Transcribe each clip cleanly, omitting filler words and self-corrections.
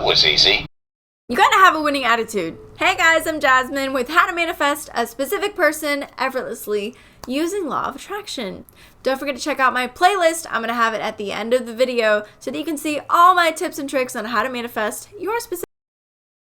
was easy. You gotta have a winning attitude. Hey guys, I'm Jasmine with How to Manifest a Specific Person Effortlessly Using Law of Attraction. Don't forget to check out my playlist. I'm gonna have it at the end of the video so that you can see all my tips and tricks on how to manifest your specific.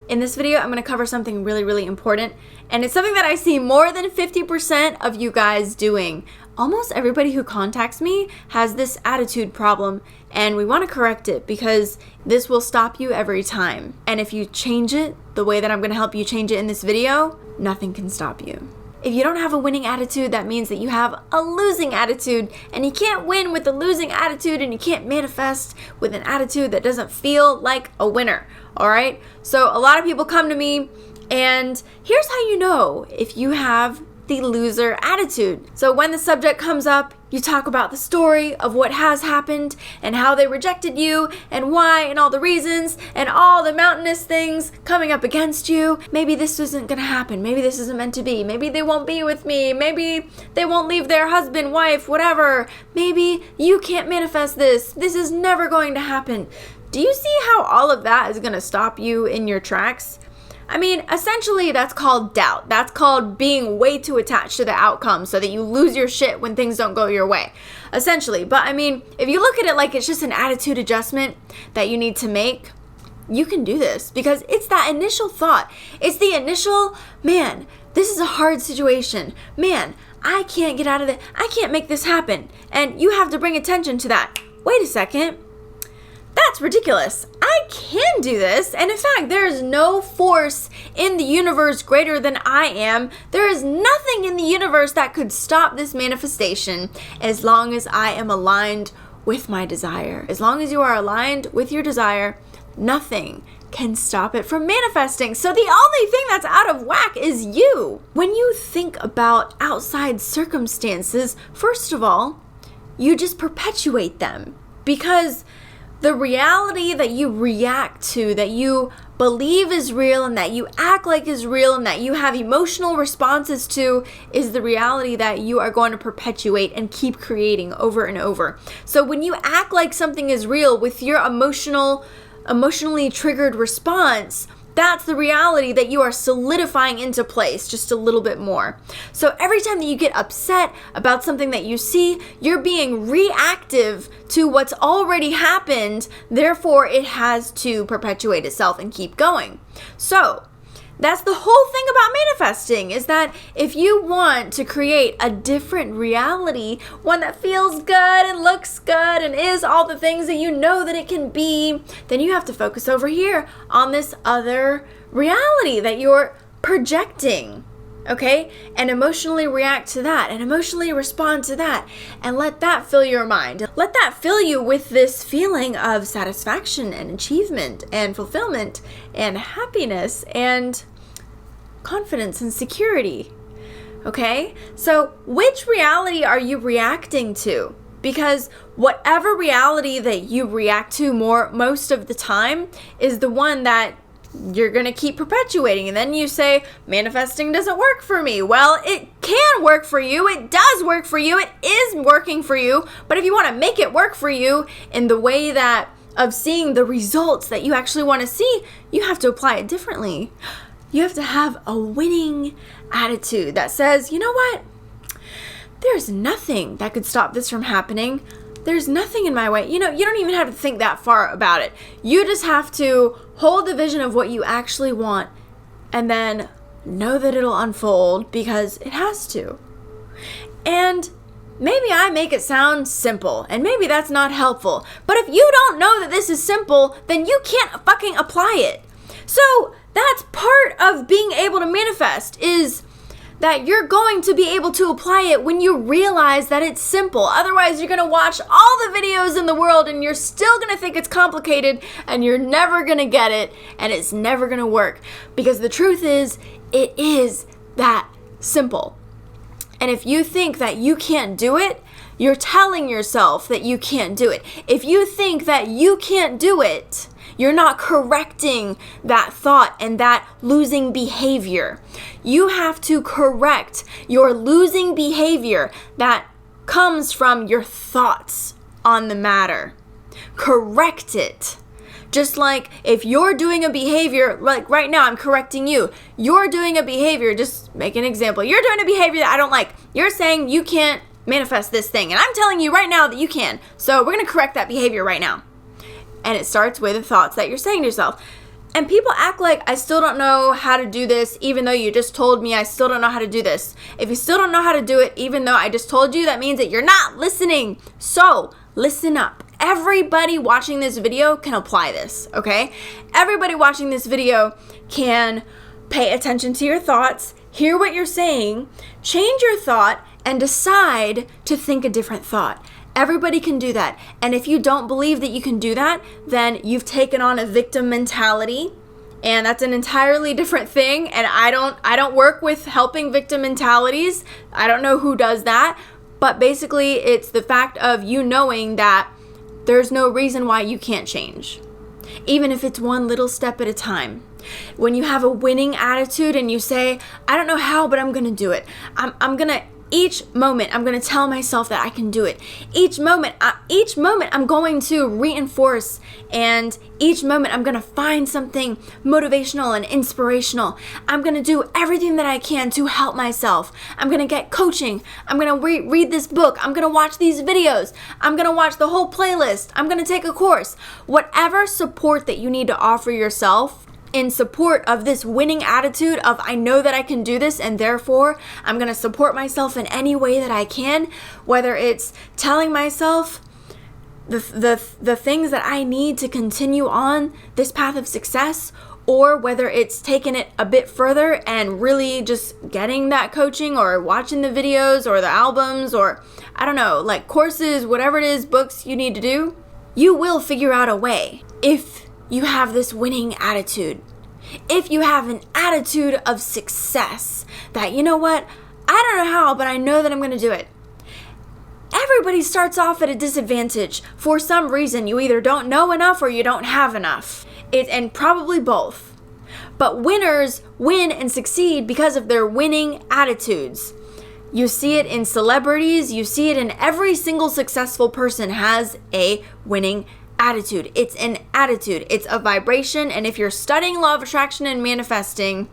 In this video, I'm gonna cover something really important, and it's something that I see more than 50% of you guys doing. Almost everybody who contacts me has this attitude problem, and we want to correct it because this will stop you every time. And if you change it the way that I'm going to help you change it in this video, nothing can stop you. If you don't have a winning attitude, that means that you have a losing attitude, and you can't win with a losing attitude, and you can't manifest with an attitude that doesn't feel like a winner. All right? So a lot of people come to me, and here's how you know if you have the loser attitude. So when the subject comes up, you talk about the story of what has happened and how they rejected you and why and all the reasons and all the mountainous things coming up against you. Maybe this isn't gonna happen. Maybe this isn't meant to be. Maybe they won't be with me. Maybe they won't leave their husband, wife, whatever. Maybe you can't manifest this. This is never going to happen. Do you see how all of that is gonna stop you in your tracks? I mean, essentially that's called doubt. That's called being way too attached to the outcome so that you lose your shit when things don't go your way, essentially. But I mean, if you look at it like it's just an attitude adjustment that you need to make, you can do this because it's that initial thought. It's the initial, man, this is a hard situation. Man, I can't get out of it. I can't make this happen. And you have to bring attention to that. Wait a second. That's ridiculous. I can do this. And in fact, there is no force in the universe greater than I am. There is nothing in the universe that could stop this manifestation as long as I am aligned with my desire. As long as you are aligned with your desire, nothing can stop it from manifesting. So the only thing that's out of whack is you. When you think about outside circumstances, first of all, you just perpetuate them because the reality that you react to, that you believe is real and that you act like is real and that you have emotional responses to is the reality that you are going to perpetuate and keep creating over and over. So when you act like something is real with your emotionally triggered response, that's the reality that you are solidifying into place just a little bit more. So every time that you get upset about something that you see, you're being reactive to what's already happened. Therefore, it has to perpetuate itself and keep going. So that's the whole thing about manifesting, is that if you want to create a different reality, one that feels good and looks good and is all the things that you know that it can be, then you have to focus over here on this other reality that you're projecting, okay? And emotionally react to that and emotionally respond to that and let that fill your mind. Let that fill you with this feeling of satisfaction and achievement and fulfillment and happiness and confidence and security, okay? So which reality are you reacting to? Because whatever reality that you react to most of the time is the one that you're going to keep perpetuating. And then you say, manifesting doesn't work for me. Well, it can work for you. It does work for you. It is working for you. But if you want to make it work for you in the way that of seeing the results that you actually want to see, you have to apply it differently. You have to have a winning attitude that says, you know what? There's nothing that could stop this from happening. There's nothing in my way. You know, you don't even have to think that far about it. You just have to hold the vision of what you actually want and then know that it'll unfold because it has to. And maybe I make it sound simple, and maybe that's not helpful. But if you don't know that this is simple, then you can't fucking apply it. So that's part of being able to manifest, is that you're going to be able to apply it when you realize that it's simple. Otherwise, you're going to watch all the videos in the world and you're still going to think it's complicated and you're never going to get it and it's never going to work. Because the truth is, it is that simple. And if you think that you can't do it, you're telling yourself that you can't do it. If you think that you can't do it, you're not correcting that thought and that losing behavior. You have to correct your losing behavior that comes from your thoughts on the matter. Correct it. Just like if you're doing a behavior, like right now I'm correcting you, you're doing a behavior, just make an example, you're doing a behavior that I don't like. You're saying you can't manifest this thing, and I'm telling you right now that you can. So we're going to correct that behavior right now. And it starts with the thoughts that you're saying to yourself. And people act like, I still don't know how to do this, even though you just told me I still don't know how to do this. If you still don't know how to do it, even though I just told you, that means that you're not listening. So listen up. Everybody watching this video can apply this, okay? Everybody watching this video can pay attention to your thoughts, hear what you're saying, change your thought, and decide to think a different thought. Everybody can do that. And if you don't believe that you can do that, then you've taken on a victim mentality, and that's an entirely different thing. And I don't work with helping victim mentalities. I don't know who does that, but basically it's the fact of you knowing that there's no reason why you can't change, even if it's one little step at a time. When you have a winning attitude and you say, I don't know how, but I'm going to do it. Each moment, I'm going to tell myself that I can do it. Each moment, I'm going to reinforce, and each moment, I'm going to find something motivational and inspirational. I'm going to do everything that I can to help myself. I'm going to get coaching. I'm going to read this book. I'm going to watch these videos. I'm going to watch the whole playlist. I'm going to take a course. Whatever support that you need to offer yourself in support of this winning attitude of I know that I can do this, and therefore I'm going to support myself in any way that I can, whether it's telling myself the things that I need to continue on this path of success, or whether it's taking it a bit further and really just getting that coaching or watching the videos or the albums or I don't know, like courses, whatever it is, books you need to do, you will figure out a way if you have this winning attitude. If you have an attitude of success, that you know what, I don't know how, but I know that I'm going to do it. Everybody starts off at a disadvantage. For some reason, you either don't know enough or you don't have enough. And probably both. But winners win and succeed because of their winning attitudes. You see it in celebrities, you see it in every single successful person has a winning attitude. It's an attitude. It's a vibration. And if you're studying law of attraction and manifesting,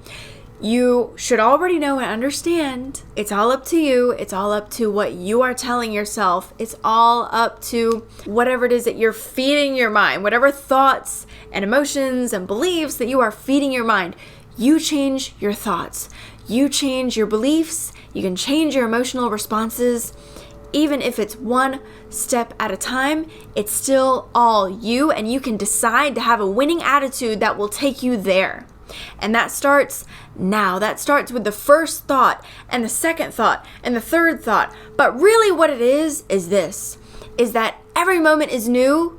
you should already know and understand. It's all up to you. It's all up to what you are telling yourself. It's all up to whatever it is that you're feeding your mind, whatever thoughts and emotions and beliefs that you are feeding your mind. You change your thoughts. You change your beliefs. You can change your emotional responses. Even if it's one step at a time, it's still all you, and you can decide to have a winning attitude that will take you there. And that starts now. That starts with the first thought and the second thought and the third thought. But really what it is this, is that every moment is new,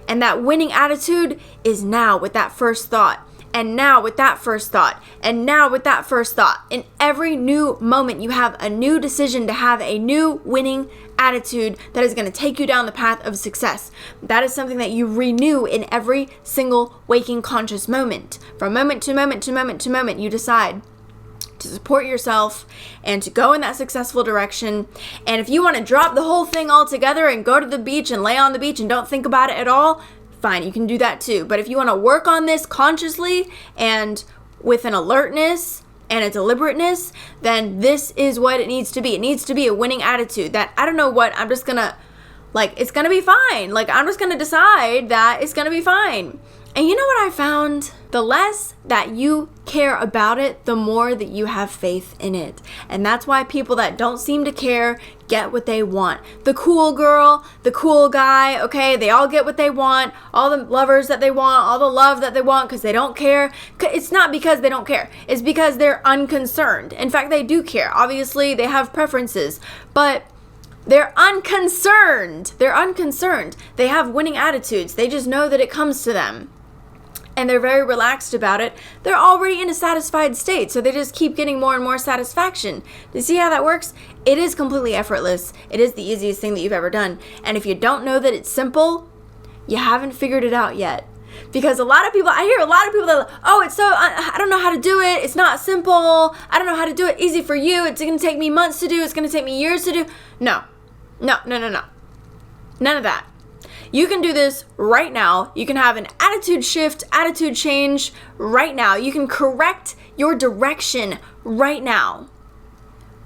and that winning attitude is now with that first thought. And now with that first thought, and now with that first thought. In every new moment, you have a new decision to have a new winning attitude that is going to take you down the path of success. That is something that you renew in every single waking conscious moment. From moment to moment to moment to moment, you decide to support yourself and to go in that successful direction. And if you want to drop the whole thing altogether and go to the beach and lay on the beach and don't think about it at all, fine, you can do that too. But if you want to work on this consciously and with an alertness and a deliberateness, then this is what it needs to be. It needs to be a winning attitude that, I don't know what, I'm just gonna, it's gonna be fine. I'm just gonna decide that it's gonna be fine. And you know what I found? The less that you care about it, the more that you have faith in it. And that's why people that don't seem to care get what they want. The cool girl, the cool guy, okay, they all get what they want, all the lovers that they want, all the love that they want because they don't care. It's not because they don't care. It's because they're unconcerned. In fact, they do care. Obviously, they have preferences, but they're unconcerned. They're unconcerned. They have winning attitudes. They just know that it comes to them. And they're very relaxed about it. They're already in a satisfied state, so they just keep getting more and more satisfaction. Do you see how that works? It is completely effortless. It is the easiest thing that you've ever done. And if you don't know that it's simple, you haven't figured it out yet. Because I hear a lot of people that, I don't know how to do it. It's not simple. I don't know how to do it. Easy for you. It's going to take me months to do. It's going to take me years to do. No. None of that. You can do this right now. You can have an attitude shift, attitude change right now. You can correct your direction right now.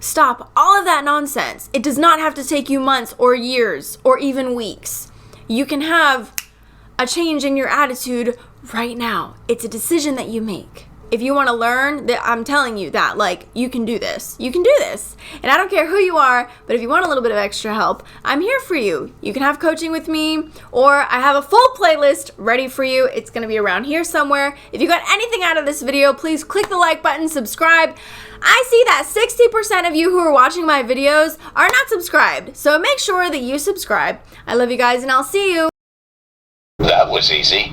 Stop all of that nonsense. It does not have to take you months or years or even weeks. You can have a change in your attitude right now. It's a decision that you make. If you want to learn, I'm telling you that, like, you can do this. You can do this. And I don't care who you are, but if you want a little bit of extra help, I'm here for you. You can have coaching with me, or I have a full playlist ready for you. It's going to be around here somewhere. If you got anything out of this video, please click the like button, subscribe. I see that 60% of you who are watching my videos are not subscribed, so make sure that you subscribe. I love you guys, and I'll see you. That was easy.